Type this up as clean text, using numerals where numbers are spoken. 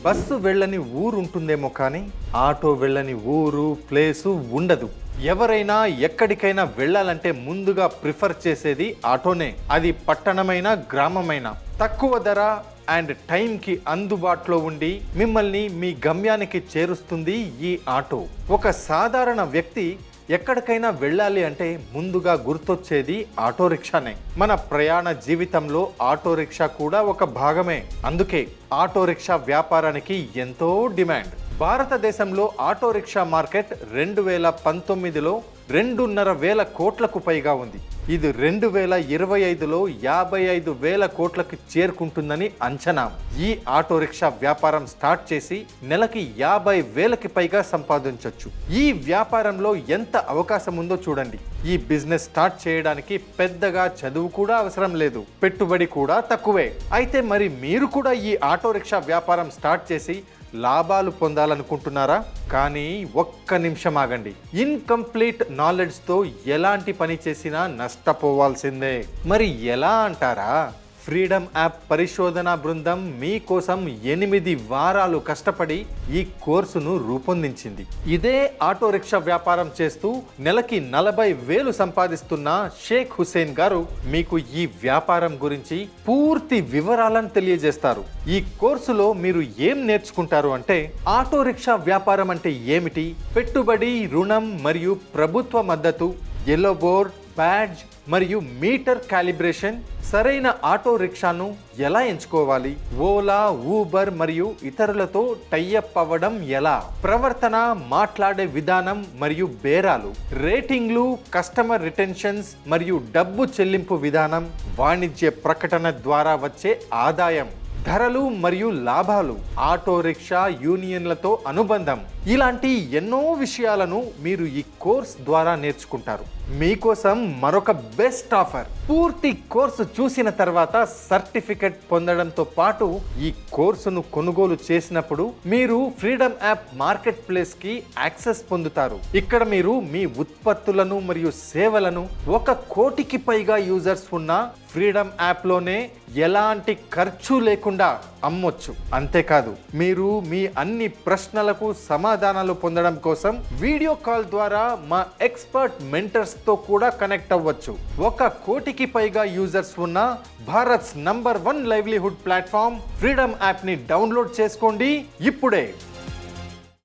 Bus వెళ్ళని ఊరు ఉంటుందేమో కానీ ఆటో వెళ్ళని ఊరు ప్లేసు ఉండదు. ఎవరైనా ఎక్కడికైనా వెళ్ళాలంటే ముందుగా ప్రిఫర్ చేసేది ఆటోనే. అది పట్టణమైన గ్రామమైన. తక్కువ ధర అండ్ టైంకి అందుబాటులో ఉండి మిమ్మల్ని మీ గమ్యానికి చేరుస్తుంది ఈ ఆటో. ఒక సాధారణ వ్యక్తి ఎక్కడికైనా వెళ్ళాలి అంటే ముందుగా గుర్తొచ్చేది ఆటో రిక్షానే. మన ప్రయాణ జీవితంలో ఆటో రిక్షా కూడా ఒక భాగమే. అందుకే ఆటో రిక్షా వ్యాపారానికి ఎంతో డిమాండ్. భారతదేశంలో ఆటో రిక్షా మార్కెట్ 2019లో 2.5 కోట్లకు పైగా ఉంది. ఇది 2025లో 55,000 కోట్లకు చేరుకుంటుందని అంచనా. ఈ ఆటో రిక్షా వ్యాపారం స్టార్ట్ చేసి నెలకి 50,000కి పైగా సంపాదించవచ్చు. ఈ వ్యాపారంలో ఎంత అవకాశం ఉందో చూడండి. ఈ బిజినెస్ స్టార్ట్ చేయడానికి పెద్దగా చదువు కూడా అవసరం లేదు, పెట్టుబడి కూడా తక్కువే. అయితే మరి మీరు కూడా ఈ ఆటో రిక్షా వ్యాపారం స్టార్ట్ చేసి లాభాలు పొందాలనుకుంటున్నారా? కానీ ఒక్క నిమిషం ఆగండి. ఇన్కంప్లీట్ నాలెడ్జ్తో ఎలాంటి పని చేసినా నష్టపోవాల్సిందే. మరి ఎలా అంటారా? ఫ్రీడమ్ యాప్ పరిశోధన బృందం మీకోసం 8 వారాలు కష్టపడి ఈ కోర్సును రూపొందించింది. ఇదే ఆటో రిక్షా వ్యాపారం చేస్తూ నెలకి 40,000 సంపాదిస్తున్న షేక్ హుసేన్ గారు మీకు ఈ వ్యాపారం గురించి పూర్తి వివరాలను తెలియజేస్తారు. ఈ కోర్సులో మీరు ఏం నేర్చుకుంటారు అంటే, ఆటో రిక్షా వ్యాపారం అంటే ఏమిటి, పెట్టుబడి, రుణం మరియు ప్రభుత్వ మద్దతు, ఎల్లో బోర్డ్, బ్యాడ్జ్ మరియు మీటర్ కాలిబ్రేషన్, సరైన ఆటో రిక్షాను ఎలా ఎంచుకోవాలి, ఓలా, ఊబర్ మరియు ఇతరులతో టైఅప్ అవ్వడం ఎలా, ప్రవర్తన, మాట్లాడే విధానం మరియు బేరాలు, రేటింగ్లు, కస్టమర్ రిటెన్షన్స్ మరియు డబ్బు చెల్లింపు విధానం, వాణిజ్య ప్రకటన ద్వారా వచ్చే ఆదాయం, ధరలు మరియు లాభాలు, ఆటో రిక్షా యూనియన్లతో అనుబంధం, ఇలాంటి ఎన్నో విషయాలను మీరు ఈ కోర్స్ ద్వారా నేర్చుకుంటారు. మీకోసం మరొక బెస్ట్ ఆఫర్. పూర్తి కోర్సు చూసిన తర్వాత సర్టిఫికెట్ పొందడంతో పాటు ఈ కోర్సును కొనుగోలు చేసినప్పుడు మీరు ఫ్రీడమ్ యాప్ మార్కెట్ ప్లేస్ కి యాక్సెస్ పొందుతారు. ఇక్కడ మీరు మీ ఉత్పత్తులను మరియు సేవలను 1 కోటికి పైగా యూజర్స్ ఉన్న ఫ్రీడమ్ యాప్లోనే ఎలాంటి ఖర్చు లేకుండా అమ్మొచ్చు. అంతేకాదు, మీరు మీ అన్ని ప్రశ్నలకు సమాధానాలు పొందడం కోసం వీడియో కాల్ ద్వారా మా ఎక్స్పర్ట్ మెంటర్స్తో కూడా కనెక్ట్ అవ్వచ్చు. 1 కోటికి పైగా యూజర్స్ ఉన్న Bharats number 1 livelihood platform freedom యాప్ని డౌన్లోడ్ చేసుకోండి ఇప్పుడే.